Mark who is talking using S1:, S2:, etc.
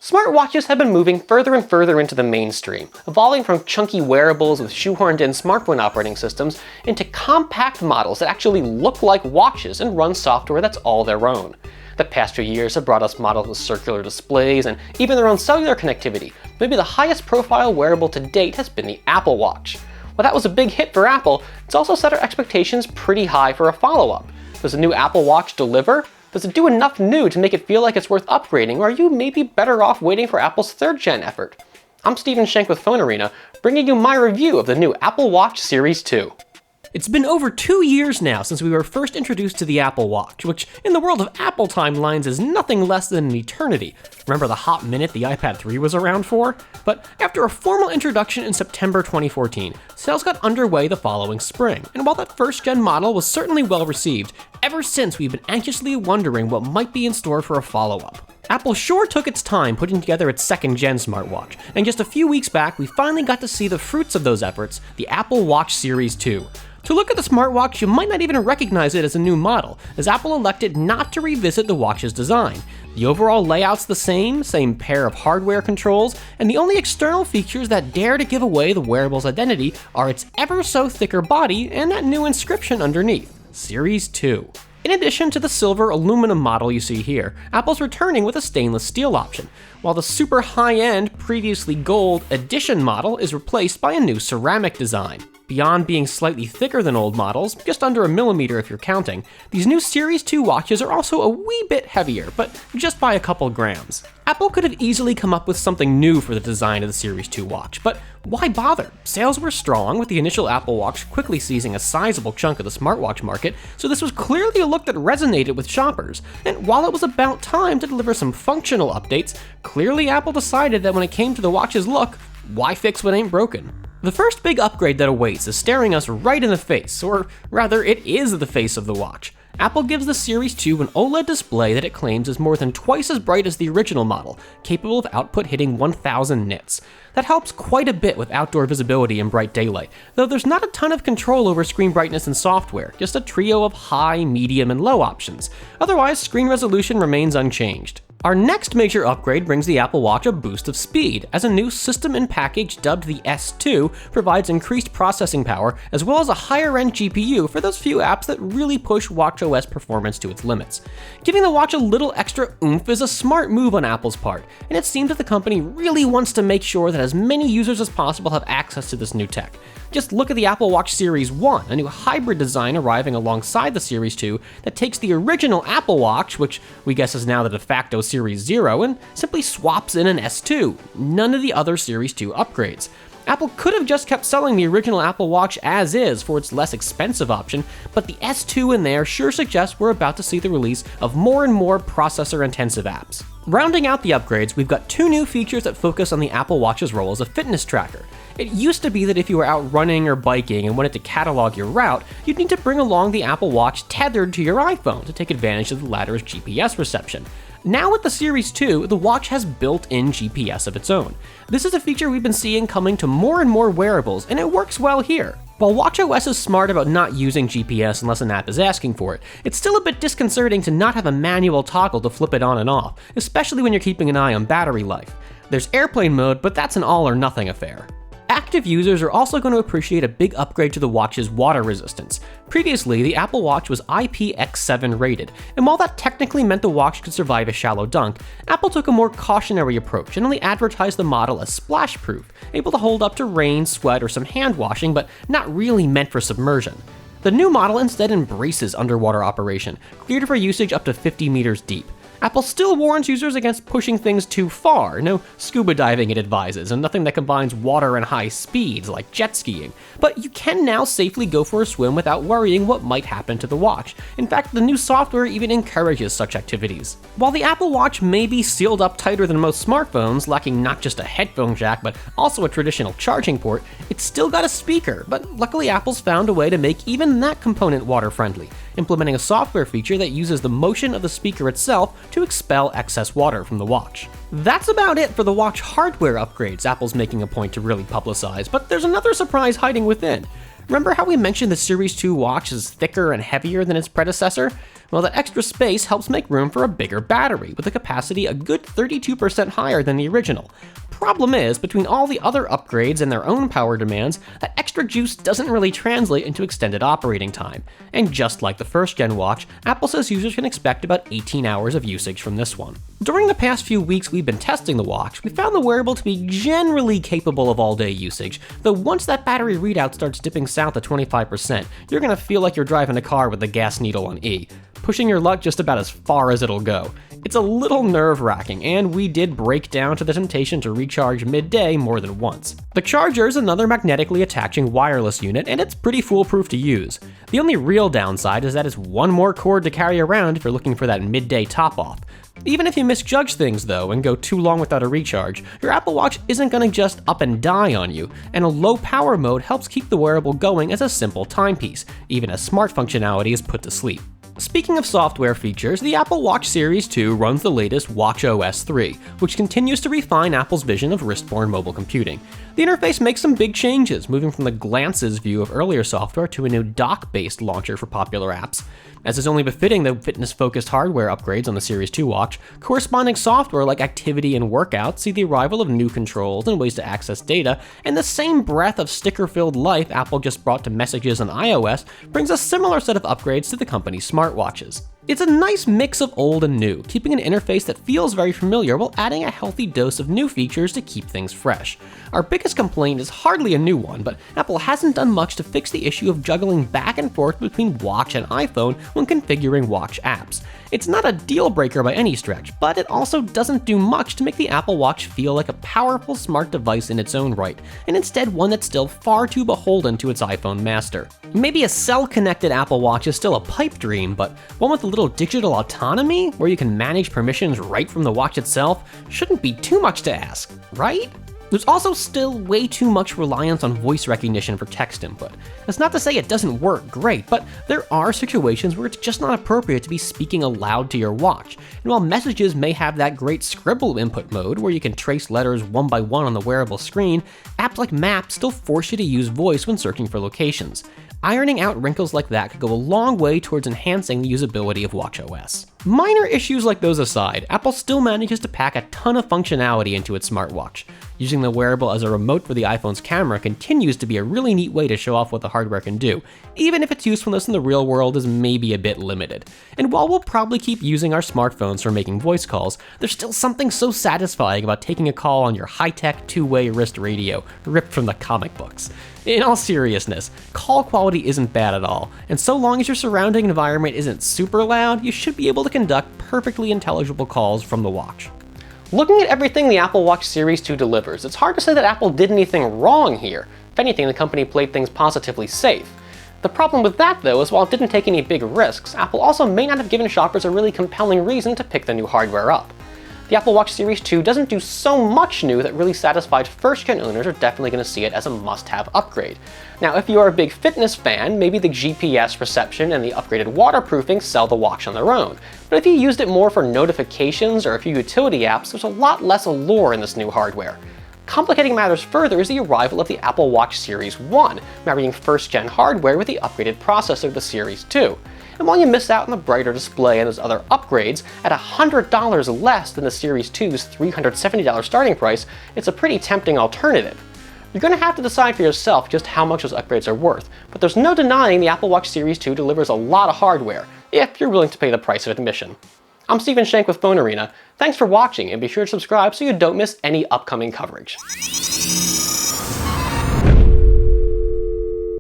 S1: Smartwatches have been moving further and further into the mainstream, evolving from chunky wearables with shoehorned-in smartphone operating systems into compact models that actually look like watches and run software that's all their own. The past few years have brought us models with circular displays and even their own cellular connectivity. Maybe the highest profile wearable to date has been the Apple Watch. While that was a big hit for Apple, it's also set our expectations pretty high for a follow-up. Does the new Apple Watch deliver? Does it do enough new to make it feel like it's worth upgrading, or are you maybe better off waiting for Apple's 3rd gen effort? I'm Stephen Shank with PhoneArena, bringing you my review of the new Apple Watch Series 2.
S2: It's been over 2 years now since we were first introduced to the Apple Watch, which in the world of Apple timelines is nothing less than an eternity. Remember the hot minute the iPad 3 was around for? But after a formal introduction in September 2014, sales got underway the following spring, and while that 1st gen model was certainly well received, ever since we've been anxiously wondering what might be in store for a follow-up. Apple sure took its time putting together its 2nd gen smartwatch, and just a few weeks back we finally got to see the fruits of those efforts, the Apple Watch Series 2. To look at the smartwatch, you might not even recognize it as a new model, as Apple elected not to revisit the watch's design. The overall layout's the same pair of hardware controls, and the only external features that dare to give away the wearable's identity are its ever so thicker body and that new inscription underneath, Series 2. In addition to the silver aluminum model you see here, Apple's returning with a stainless steel option, while the super high-end, previously gold Edition model is replaced by a new ceramic design. Beyond being slightly thicker than old models, just under a millimeter if you're counting, these new Series 2 watches are also a wee bit heavier, but just by a couple grams. Apple could have easily come up with something new for the design of the Series 2 watch, but why bother? Sales were strong, with the initial Apple Watch quickly seizing a sizable chunk of the smartwatch market, so this was clearly a look that resonated with shoppers. And while it was about time to deliver some functional updates, clearly Apple decided that when it came to the watch's look, why fix what ain't broken? The first big upgrade that awaits is staring us right in the face, or rather, it is the face of the watch. Apple gives the Series 2 an OLED display that it claims is more than twice as bright as the original model, capable of output hitting 1000 nits. That helps quite a bit with outdoor visibility in bright daylight, though there's not a ton of control over screen brightness and software, just a trio of high, medium, and low options. Otherwise, screen resolution remains unchanged. Our next major upgrade brings the Apple Watch a boost of speed, as a new system-in-package dubbed the S2 provides increased processing power as well as a higher-end GPU for those few apps that really push watchOS performance to its limits. Giving the watch a little extra oomph is a smart move on Apple's part, and it seems that the company really wants to make sure that as many users as possible have access to this new tech. Just look at the Apple Watch Series 1, a new hybrid design arriving alongside the Series 2 that takes the original Apple Watch, which we guess is now the de facto Series 0, and simply swaps in an S2. None of the other Series 2 upgrades. Apple could have just kept selling the original Apple Watch as is for its less expensive option, but the S2 in there sure suggests we're about to see the release of more and more processor-intensive apps. Rounding out the upgrades, we've got 2 new features that focus on the Apple Watch's role as a fitness tracker. It used to be that if you were out running or biking and wanted to catalog your route, you'd need to bring along the Apple Watch tethered to your iPhone to take advantage of the latter's GPS reception. Now with the Series 2, the watch has built-in GPS of its own. This is a feature we've been seeing coming to more and more wearables, and it works well here. While watchOS is smart about not using GPS unless an app is asking for it, it's still a bit disconcerting to not have a manual toggle to flip it on and off, especially when you're keeping an eye on battery life. There's airplane mode, but that's an all-or-nothing affair. Active users are also going to appreciate a big upgrade to the watch's water resistance. Previously, the Apple Watch was IPX7 rated, and while that technically meant the watch could survive a shallow dunk, Apple took a more cautionary approach and only advertised the model as splash-proof, able to hold up to rain, sweat, or some hand washing, but not really meant for submersion. The new model instead embraces underwater operation, cleared for usage up to 50 meters deep. Apple still warns users against pushing things too far. No scuba diving, it advises, and nothing that combines water and high speeds like jet skiing. But you can now safely go for a swim without worrying what might happen to the watch. In fact, the new software even encourages such activities. While the Apple Watch may be sealed up tighter than most smartphones, lacking not just a headphone jack but also a traditional charging port, it's still got a speaker, but luckily Apple's found a way to make even that component water-friendly, implementing a software feature that uses the motion of the speaker itself to expel excess water from the watch. That's about it for the watch hardware upgrades Apple's making a point to really publicize, but there's another surprise hiding within. Remember how we mentioned the Series 2 watch is thicker and heavier than its predecessor? Well, that extra space helps make room for a bigger battery, with a capacity a good 32% higher than the original. Problem is, between all the other upgrades and their own power demands, that extra juice doesn't really translate into extended operating time. And just like the first-gen watch, Apple says users can expect about 18 hours of usage from this one. During the past few weeks we've been testing the watch, we found the wearable to be generally capable of all-day usage, though once that battery readout starts dipping south at 25%, you're gonna feel like you're driving a car with the gas needle on E, pushing your luck just about as far as it'll go. It's a little nerve-wracking, and we did break down to the temptation to recharge midday more than once. The charger is another magnetically attaching wireless unit, and it's pretty foolproof to use. The only real downside is that it's one more cord to carry around if you're looking for that midday top-off. Even if you misjudge things though and go too long without a recharge, your Apple Watch isn't gonna just up and die on you, and a low power mode helps keep the wearable going as a simple timepiece, even as smart functionality is put to sleep. Speaking of software features, the Apple Watch Series 2 runs the latest watchOS 3, which continues to refine Apple's vision of wrist-borne mobile computing. The interface makes some big changes, moving from the glances view of earlier software to a new dock-based launcher for popular apps. As is only befitting the fitness-focused hardware upgrades on the Series 2 watch, corresponding software like activity and workout see the arrival of new controls and ways to access data, and the same breadth of sticker-filled life Apple just brought to messages on iOS brings a similar set of upgrades to the company's smartwatches. It's a nice mix of old and new, keeping an interface that feels very familiar while adding a healthy dose of new features to keep things fresh. Our biggest complaint is hardly a new one, but Apple hasn't done much to fix the issue of juggling back and forth between Watch and iPhone when configuring Watch apps. It's not a deal breaker by any stretch, but it also doesn't do much to make the Apple Watch feel like a powerful smart device in its own right, and instead one that's still far too beholden to its iPhone master. Maybe a cell-connected Apple Watch is still a pipe dream, but one with a little digital autonomy, where you can manage permissions right from the watch itself, shouldn't be too much to ask, right? There's also still way too much reliance on voice recognition for text input. That's not to say it doesn't work great, but there are situations where it's just not appropriate to be speaking aloud to your watch. And while messages may have that great scribble input mode where you can trace letters one by one on the wearable screen, apps like Maps still force you to use voice when searching for locations. Ironing out wrinkles like that could go a long way towards enhancing the usability of watchOS. Minor issues like those aside, Apple still manages to pack a ton of functionality into its smartwatch. Using the wearable as a remote for the iPhone's camera continues to be a really neat way to show off what the hardware can do, even if its usefulness in the real world is maybe a bit limited. And while we'll probably keep using our smartphones for making voice calls, there's still something so satisfying about taking a call on your high-tech two-way wrist radio, ripped from the comic books. In all seriousness, call quality isn't bad at all, and so long as your surrounding environment isn't super loud, you should be able to conduct perfectly intelligible calls from the watch.
S1: Looking at everything the Apple Watch Series 2 delivers, it's hard to say that Apple did anything wrong here. If anything, the company played things positively safe. The problem with that, though, is while it didn't take any big risks, Apple also may not have given shoppers a really compelling reason to pick the new hardware up. The Apple Watch Series 2 doesn't do so much new that really satisfied first-gen owners are definitely going to see it as a must-have upgrade. Now, if you are a big fitness fan, maybe the GPS reception and the upgraded waterproofing sell the watch on their own. But if you used it more for notifications or a few utility apps, there's a lot less allure in this new hardware. Complicating matters further is the arrival of the Apple Watch Series 1, marrying first-gen hardware with the upgraded processor of the Series 2. And while you miss out on the brighter display and those other upgrades, at $100 less than the Series 2's $370 starting price, it's a pretty tempting alternative. You're going to have to decide for yourself just how much those upgrades are worth, but there's no denying the Apple Watch Series 2 delivers a lot of hardware, if you're willing to pay the price of admission. I'm Stephen Shank with PhoneArena. Thanks for watching, and be sure to subscribe so you don't miss any upcoming coverage.